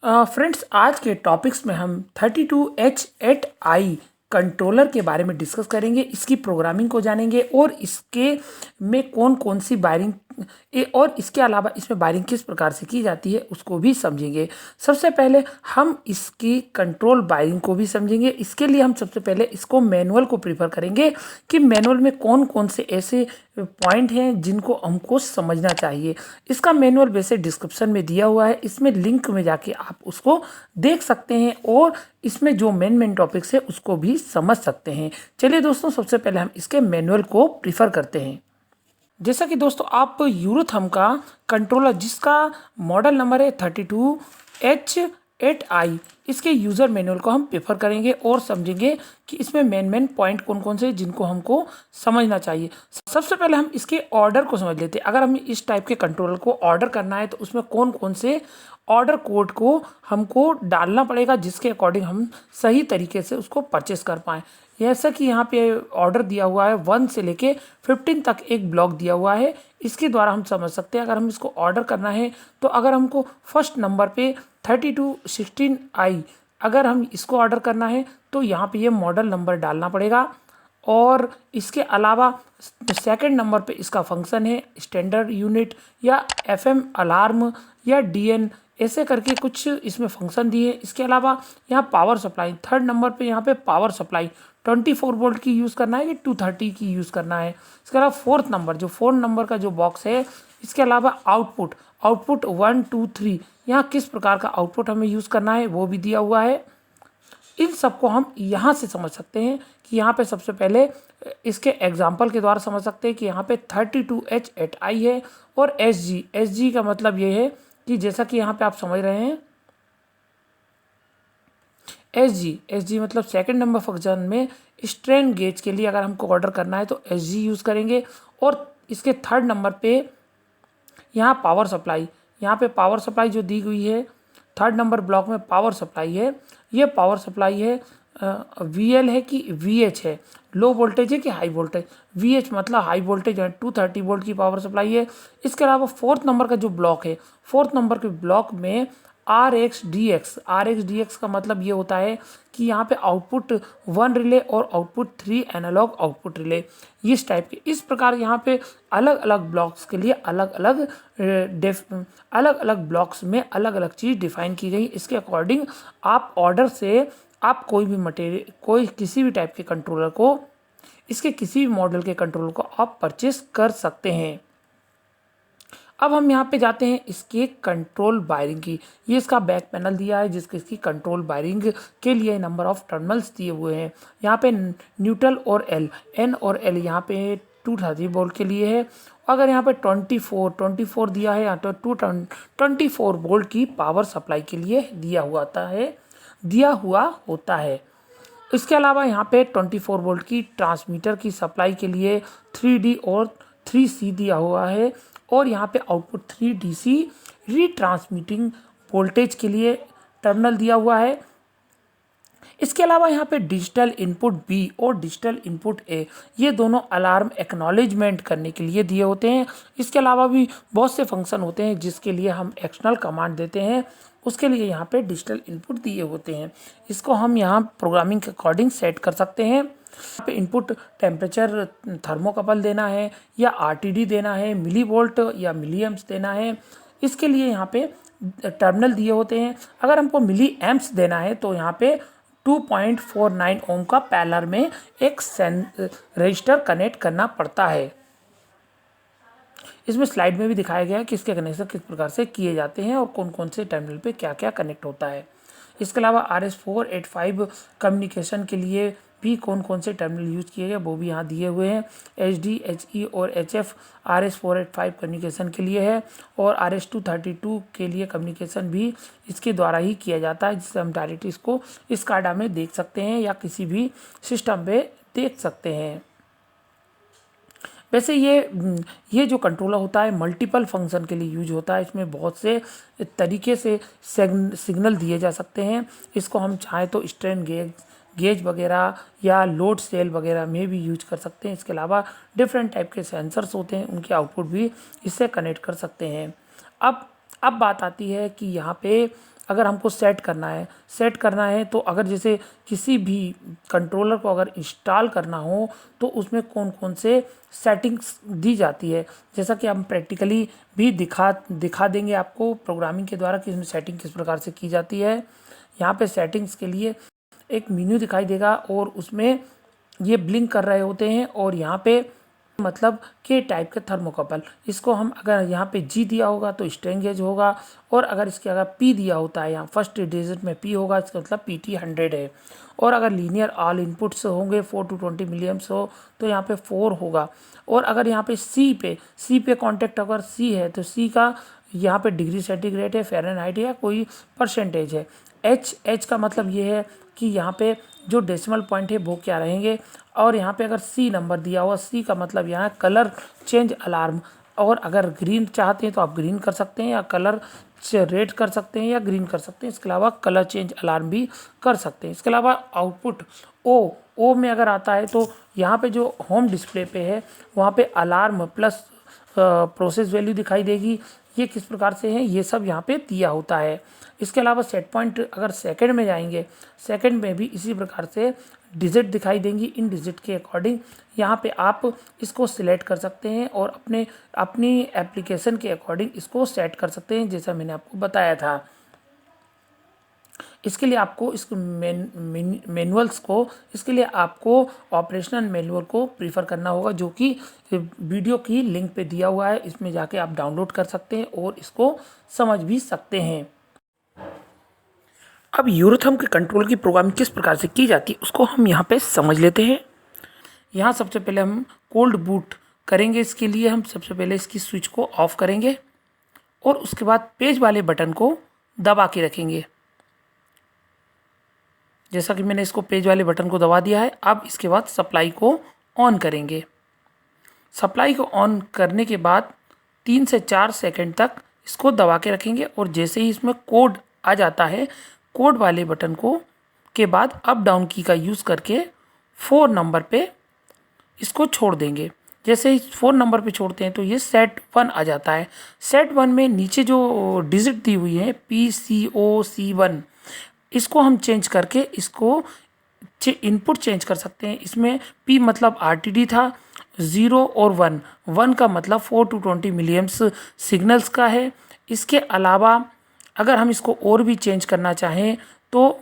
Friends, आज के topics में हम 32H8i कंट्रोलर के बारे में डिस्कस करेंगे। इसकी प्रोग्रामिंग को जानेंगे और इसके में कौन कौन सी वायरिंग और इसके अलावा इसमें वायरिंग किस प्रकार से की जाती है उसको भी समझेंगे। सबसे पहले हम इसकी कंट्रोल वायरिंग को भी समझेंगे। इसके लिए हम सबसे पहले इसको मैनुअल को प्रीफर करेंगे कि मैनुअल में कौन कौन से ऐसे पॉइंट हैं जिनको हमको समझना चाहिए। इसका मैनुअल वैसे डिस्क्रिप्शन में दिया हुआ है, इसमें लिंक में जाके आप उसको देख सकते हैं और इसमें जो मेन टॉपिक्स है उसको भी समझ सकते हैं। चलिए दोस्तों, सबसे पहले हम इसके मैनुअल को प्रीफर करते हैं। जैसा कि दोस्तों आप यूरोथर्म का कंट्रोलर जिसका मॉडल नंबर है 32H8i, इसके यूज़र मैनुअल को हम प्रेफर करेंगे और समझेंगे कि इसमें मेन पॉइंट कौन कौन से जिनको हमको समझना चाहिए। सबसे पहले हम इसके ऑर्डर को समझ लेते हैं। अगर हमें इस टाइप के कंट्रोलर को ऑर्डर करना है तो उसमें कौन कौन से ऑर्डर कोड को हमको डालना पड़ेगा जिसके अकॉर्डिंग हम सही तरीके से उसको परचेस कर पाएँ। जैसा कि यहाँ पे ऑर्डर दिया हुआ है 1 से लेके 15 तक एक ब्लॉक दिया हुआ है। इसके द्वारा हम समझ सकते हैं अगर हम इसको ऑर्डर करना है तो अगर हमको फर्स्ट नंबर पे 3216i अगर हम इसको ऑर्डर करना है तो यहाँ पे ये मॉडल नंबर डालना पड़ेगा। और इसके अलावा सेकंड नंबर पे इसका फंक्शन है स्टैंडर्ड यूनिट या FM अलार्म या DN, ऐसे करके कुछ इसमें फंक्शन दिए। इसके अलावा यहाँ पावर सप्लाई थर्ड नंबर पे यहाँ पे पावर सप्लाई 24 वोल्ट की यूज़ करना है कि 230 की यूज़ करना है। इसके अलावा फोर्थ नंबर का जो बॉक्स है, इसके अलावा आउटपुट 1 2 3 यहाँ किस प्रकार का आउटपुट हमें यूज़ करना है वो भी दिया हुआ है। इन सबको हम यहाँ से समझ सकते हैं कि यहाँ पे सबसे पहले इसके एग्जाम्पल के द्वारा समझ सकते हैं कि यहाँ पे 32H8i है और SG का मतलब ये है कि जैसा कि यहाँ पे आप समझ रहे हैं SG मतलब सेकंड नंबर फंक्शन में स्ट्रेन गेज के लिए अगर हमको ऑर्डर करना है तो SG यूज़ करेंगे। और इसके थर्ड नंबर पे यहाँ पावर सप्लाई जो दी हुई है थर्ड नंबर ब्लॉक में पावर सप्लाई है, ये पावर सप्लाई है VL है कि VH है, लो वोल्टेज है कि हाई वोल्टेज। VH मतलब हाई वोल्टेज है, 230 वोल्ट की पावर सप्लाई है। इसके अलावा फोर्थ नंबर का जो ब्लॉक है, फोर्थ नंबर के ब्लॉक में RxDX का मतलब ये होता है कि यहाँ पे आउटपुट 1 रिले और आउटपुट 3 एनालॉग आउटपुट रिले, इस टाइप के। इस प्रकार यहाँ पे अलग अलग ब्लॉक्स के लिए अलग अलग ब्लॉक्स में अलग अलग चीज़ डिफाइन की गई। इसके अकॉर्डिंग आप ऑर्डर से आप कोई किसी भी टाइप के कंट्रोलर को, इसके किसी भी मॉडल के कंट्रोलर को आप परचेस कर सकते हैं। अब हम यहाँ पे जाते हैं इसके कंट्रोल वायरिंग की। ये इसका बैक पैनल दिया है जिसके इसकी कंट्रोल वायरिंग के लिए नंबर ऑफ टर्मिनल्स दिए हुए हैं। यहाँ पे न्यूट्रल और N और L यहाँ पे 230 वोल्ट के लिए है। अगर यहाँ पे 24 दिया है यहाँ तो 24 वोल्ट की पावर सप्लाई के लिए दिया हुआ होता है। इसके अलावा यहाँ पे 24 वोल्ट की ट्रांसमीटर की सप्लाई के लिए 3D और 3C दिया हुआ है। और यहाँ पे आउटपुट 3DC रीट्रांसमिटिंग वोल्टेज के लिए टर्मिनल दिया हुआ है। इसके अलावा यहाँ पे डिजिटल इनपुट B और डिजिटल इनपुट A, ये दोनों अलार्म एक्नॉलेजमेंट करने के लिए दिए होते हैं। इसके अलावा भी बहुत से फंक्शन होते हैं जिसके लिए हम एक्सटर्नल कमांड देते हैं, उसके लिए यहाँ पे डिजिटल इनपुट दिए होते हैं। इसको हम यहाँ प्रोग्रामिंग के अकॉर्डिंग सेट कर सकते हैं। यहाँ पे इनपुट टेम्परेचर थर्मोकपल देना है या RTD देना है, मिली वोल्ट या मिली एम्प्स देना है, इसके लिए यहाँ पे टर्मिनल दिए होते हैं। अगर हमको मिली एम्प्स देना है तो यहाँ पे 2.49 ओम का पैरेलल में एक रजिस्टर कनेक्ट करना पड़ता है। इसमें स्लाइड में भी दिखाया गया है कि इसके कनेक्शन किस प्रकार से किए जाते हैं और कौन कौन से टर्मिनल पे क्या क्या कनेक्ट होता है। इसके अलावा RS485 कम्युनिकेशन के लिए भी कौन कौन से टर्मिनल यूज किए गए वो भी यहाँ दिए हुए हैं। HD, HE और HF RS485 कम्युनिकेशन के लिए है और RS232 के लिए कम्युनिकेशन भी इसके द्वारा ही किया जाता है, जिससे हम डायरेक्ट इसको SCADA में देख सकते हैं या किसी भी सिस्टम पे देख सकते हैं। वैसे ये जो कंट्रोलर होता है मल्टीपल फंक्शन के लिए यूज होता है। इसमें बहुत से तरीके से सिग्नल दिए जा सकते हैं। इसको हम चाहें तो स्ट्रेन गेज वगैरह या लोड सेल वगैरह में भी यूज कर सकते हैं। इसके अलावा डिफरेंट टाइप के सेंसर्स होते हैं, उनके आउटपुट भी इससे कनेक्ट कर सकते हैं। अब बात आती है कि यहाँ पे अगर हमको सेट करना है तो अगर जैसे किसी भी कंट्रोलर को अगर इंस्टॉल करना हो तो उसमें कौन कौन से सेटिंग्स दी जाती है, जैसा कि हम प्रैक्टिकली भी दिखा देंगे आपको प्रोग्रामिंग के द्वारा कि इसमें सेटिंग किस प्रकार से की जाती है। यहाँ पे सेटिंग्स के लिए एक मेन्यू दिखाई देगा और उसमें ये ब्लिंक कर रहे होते हैं और यहाँ पे मतलब के टाइप के थर्मोकपल, इसको हम अगर यहाँ पे जी दिया होगा तो स्ट्रेन गेज होगा और अगर इसके अगर पी दिया होता है यहाँ फर्स्ट डिजिट में पी होगा, इसका मतलब PT 100 है। और अगर लीनियर ऑल इनपुट्स होंगे 4 to 20 मिलियम्स हो तो यहाँ पे 4 होगा। और अगर यहाँ पे सी पे कॉन्टेक्ट अगर सी है तो सी का यहाँ पे डिग्री सेंटीग्रेड है, फ़ारेनहाइट या कोई परसेंटेज है। एच का मतलब ये है कि यहाँ पे जो डेसिमल पॉइंट है वो क्या रहेंगे। और यहाँ पे अगर सी नंबर दिया हुआ, सी का मतलब यहाँ कलर चेंज अलार्म, और अगर ग्रीन चाहते हैं तो आप ग्रीन कर सकते हैं या कलर रेड कर सकते हैं या ग्रीन कर सकते हैं। इसके अलावा कलर चेंज अलार्म भी कर सकते हैं। इसके अलावा आउटपुट ओ में अगर आता है तो यहाँ पे जो होम डिस्प्ले पे है वहाँ पे अलार्म प्लस प्रोसेस वैल्यू दिखाई देगी। ये किस प्रकार से है ये सब यहाँ पे दिया होता है। इसके अलावा सेट पॉइंट अगर सेकंड में जाएंगे, सेकंड में भी इसी प्रकार से डिजिट दिखाई देंगी। इन डिजिट के अकॉर्डिंग यहाँ पे आप इसको सिलेक्ट कर सकते हैं और अपनी एप्लीकेशन के अकॉर्डिंग इसको सेट कर सकते हैं, जैसा मैंने आपको बताया था। इसके लिए आपको इस मैनुअल्स को, इसके लिए आपको ऑपरेशनल मैनुअल को प्रीफर करना होगा, जो कि वीडियो की लिंक पे दिया हुआ है। इसमें जाके आप डाउनलोड कर सकते हैं और इसको समझ भी सकते हैं। अब यूरोथम के कंट्रोल की प्रोग्रामिंग किस प्रकार से की जाती है उसको हम यहाँ पे समझ लेते हैं। यहाँ सबसे पहले हम कोल्ड बूट करेंगे। इसके लिए हम सबसे पहले इसकी स्विच को ऑफ करेंगे और उसके बाद पेज वाले बटन को दबा के रखेंगे। जैसा कि मैंने इसको पेज वाले बटन को दबा दिया है। अब इसके बाद सप्लाई को ऑन करेंगे। सप्लाई को ऑन करने के बाद 3 से 4 सेकंड तक इसको दबा के रखेंगे और जैसे ही इसमें कोड आ जाता है, कोड वाले बटन को के बाद अप डाउन की का यूज़ करके 4 नंबर पे इसको छोड़ देंगे। जैसे ही 4 नंबर पे छोड़ते हैं तो ये सेट 1 आ जाता है। सेट 1 में नीचे जो डिजिट दी हुई है PCOC1, इसको हम चेंज करके इसको इनपुट चेंज कर सकते हैं। इसमें P मतलब RTD था, 0 और 1 का मतलब 4 to 20 मिलियम्स सिग्नल्स का है। इसके अलावा अगर हम इसको और भी चेंज करना चाहें तो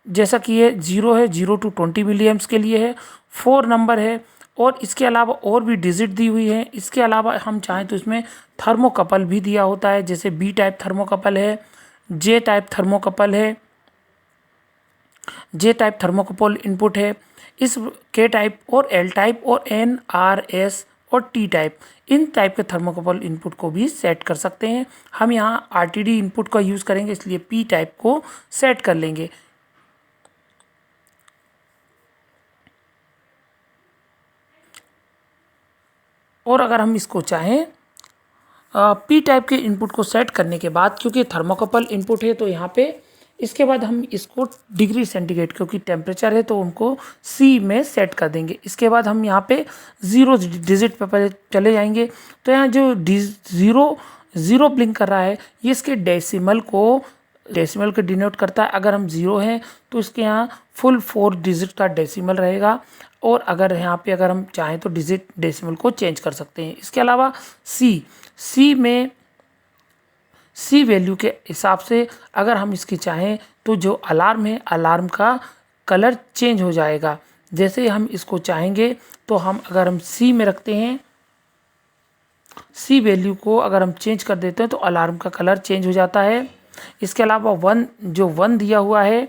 जैसा कि ये 0 है, 0 to 20 मिलियम्स के लिए है, 4 नंबर है और इसके अलावा और भी डिजिट दी हुई है। इसके अलावा हम चाहें तो इसमें थर्मोकपल भी दिया होता है, जैसे B टाइप थर्मोकपल है, J टाइप थर्मोकपल है, J टाइप थर्मोकपल इनपुट है। इस K टाइप और L टाइप और N, R, S और T टाइप, इन टाइप के थर्मोकपल इनपुट को भी सेट कर सकते हैं। हम यहाँ RTD इनपुट का यूज़ करेंगे, इसलिए P टाइप को सेट कर लेंगे। और अगर हम इसको चाहें P टाइप के इनपुट को सेट करने के बाद, क्योंकि थर्मोकपल इनपुट है तो यहाँ पे इसके बाद हम इसको डिग्री सेंटीग्रेड, क्योंकि टेम्परेचर है तो उनको C में सेट कर देंगे। इसके बाद हम यहाँ पे 0 डिजिट पे पहले चले जाएंगे। तो यहाँ जो 0 ब्लिंक कर रहा है ये इसके डेसिमल को डिनोट करता है। अगर हम 0 हैं तो इसके यहाँ फुल 4 डिजिट का डेसिमल रहेगा और अगर यहाँ पे अगर हम चाहें तो डेसिमल को चेंज कर सकते हैं। इसके अलावा सी में सी वैल्यू के हिसाब से अगर हम इसकी चाहें तो जो अलार्म है, अलार्म का कलर चेंज हो जाएगा। जैसे हम इसको चाहेंगे तो अगर हम सी में रखते हैं, सी वैल्यू को अगर हम चेंज कर देते हैं तो अलार्म का कलर चेंज हो जाता है। इसके अलावा 1 दिया हुआ है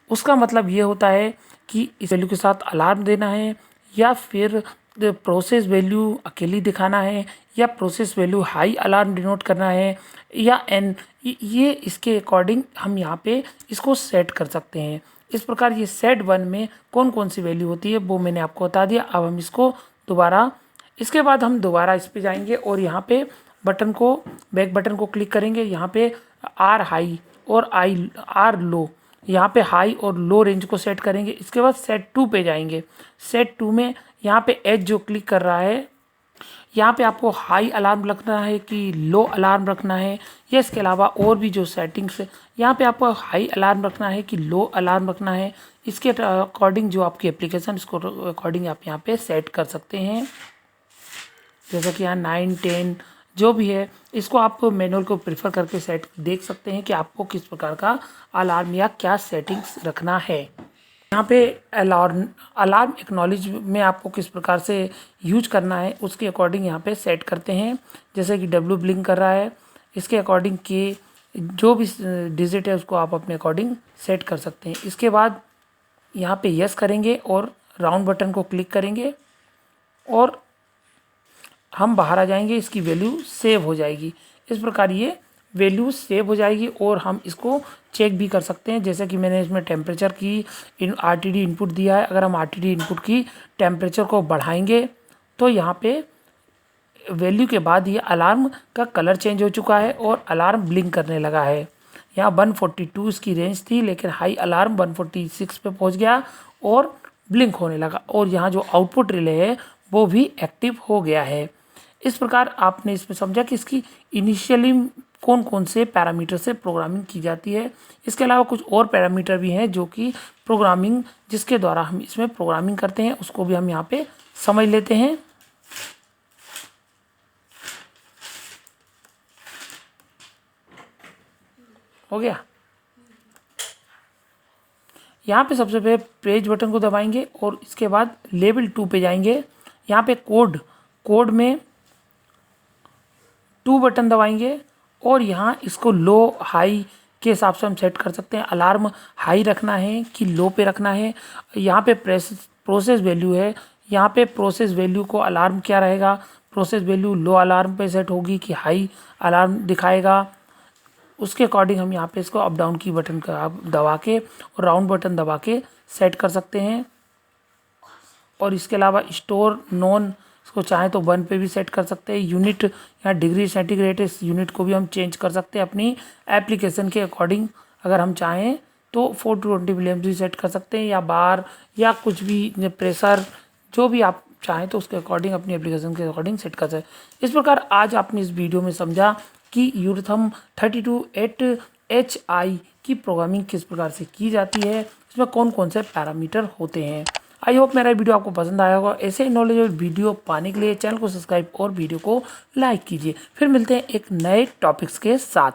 उसका मतलब ये होता है कि इस वैल्यू के साथ अलार्म देना है या फिर प्रोसेस वैल्यू अकेली दिखाना है या process value high alarm denote करना है या N, ये इसके अकॉर्डिंग हम यहाँ पे इसको सेट कर सकते हैं। इस प्रकार ये सेट 1 में कौन कौन सी वैल्यू होती है वो मैंने आपको बता दिया। अब हम इसको दोबारा, इसके बाद हम दोबारा इस पे जाएंगे और यहाँ पे बैक बटन को क्लिक करेंगे। यहाँ पे R हाई और R लो, यहाँ पे हाई और लो रेंज को सेट करेंगे। इसके बाद सेट 2 पे जाएंगे। सेट 2 में यहाँ पे एज जो क्लिक कर रहा है, यहाँ पे आपको हाई अलार्म रखना है कि लो अलार्म रखना है, या इसके अलावा और भी जो सेटिंग्स है, यहाँ पे आपको हाई अलार्म रखना है कि लो अलार्म रखना है, इसके अकॉर्डिंग जो आपकी एप्लीकेशन इसको अकॉर्डिंग आप यहाँ पे सेट कर सकते हैं। जैसा कि यहाँ 9, 10 जो भी है, इसको आप मैनुअल को प्रेफर करके सेट देख सकते हैं कि आपको किस प्रकार का अलार्म या क्या सेटिंग्स रखना है। यहाँ पे अलार्म एक्नॉलेज में आपको किस प्रकार से यूज करना है उसके अकॉर्डिंग यहाँ पे सेट करते हैं। जैसे कि डब्ल्यू ब्लिंक कर रहा है, इसके अकॉर्डिंग के जो भी डिजिट है उसको आप अपने अकॉर्डिंग सेट कर सकते हैं। इसके बाद यहाँ पे यस करेंगे और राउंड बटन को क्लिक करेंगे और हम बाहर आ जाएंगे, इसकी वैल्यू सेव हो जाएगी। इस प्रकार ये वैल्यू सेव हो जाएगी और हम इसको चेक भी कर सकते हैं। जैसे कि मैंने इसमें टेम्परेचर की RTD इनपुट दिया है, अगर हम RTD इनपुट की टेम्परेचर को बढ़ाएंगे तो यहाँ पे वैल्यू के बाद ये अलार्म का कलर चेंज हो चुका है और अलार्म ब्लिंक करने लगा है। यहाँ 142 इसकी रेंज थी, लेकिन हाई अलार्म 146 पे पहुँच गया और ब्लिंक होने लगा, और यहाँ जो आउटपुट रिले है वो भी एक्टिव हो गया है। इस प्रकार आपने इसमें समझा कि इसकी इनिशियली कौन कौन से पैरामीटर से प्रोग्रामिंग की जाती है। इसके अलावा कुछ और पैरामीटर भी हैं जो कि प्रोग्रामिंग जिसके द्वारा हम इसमें प्रोग्रामिंग करते हैं, उसको भी हम यहाँ पे समझ लेते हैं। हो गया। यहाँ पे सबसे पहले पेज बटन को दबाएंगे और इसके बाद लेवल 2 पे जाएंगे। यहाँ पे कोड में 2 बटन दबाएंगे और यहाँ इसको लो हाई के हिसाब से हम सेट कर सकते हैं। अलार्म हाई रखना है कि लो पे रखना है। यहाँ पे प्रोसेस वैल्यू है, यहाँ पे प्रोसेस वैल्यू को अलार्म क्या रहेगा, प्रोसेस वैल्यू लो अलार्म पे सेट होगी कि हाई अलार्म दिखाएगा। उसके अकॉर्डिंग हम यहाँ पे इसको अप डाउन की बटन का दबा के और राउंड बटन दबा के सेट कर सकते हैं। और इसके अलावा स्टोर नॉन इसको चाहे तो 1 पे भी सेट कर सकते हैं। यूनिट यहाँ डिग्री सेंटीग्रेड इस यूनिट को भी हम चेंज कर सकते हैं अपनी एप्लीकेशन के अकॉर्डिंग। अगर हम चाहें तो 420 विलियम्स भी सेट कर सकते हैं, या बार या कुछ भी प्रेशर जो भी आप चाहें तो उसके अकॉर्डिंग अपनी एप्लीकेशन के अकॉर्डिंग सेट कर सकते हैं। इस प्रकार आज आपने इस वीडियो में समझा कि यूरेथम 32HI की प्रोग्रामिंग किस प्रकार से की जाती है, इसमें कौन कौन से पैरामीटर होते हैं। आई होप मेरा वीडियो आपको पसंद आया होगा। ऐसे नॉलेजेबल वीडियो पाने के लिए चैनल को सब्सक्राइब और वीडियो को लाइक कीजिए। फिर मिलते हैं एक नए टॉपिक्स के साथ।